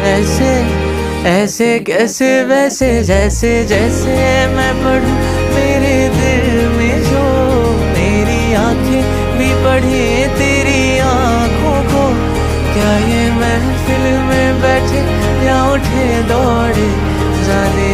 ऐसे ऐसे कैसे वैसे जैसे जैसे मैं पढ़ूं मेरे दिल में जो मेरी आंखें भी पढ़े तेरी आंखों को। क्या ये महफिल में बैठे या उठे दौड़े जाने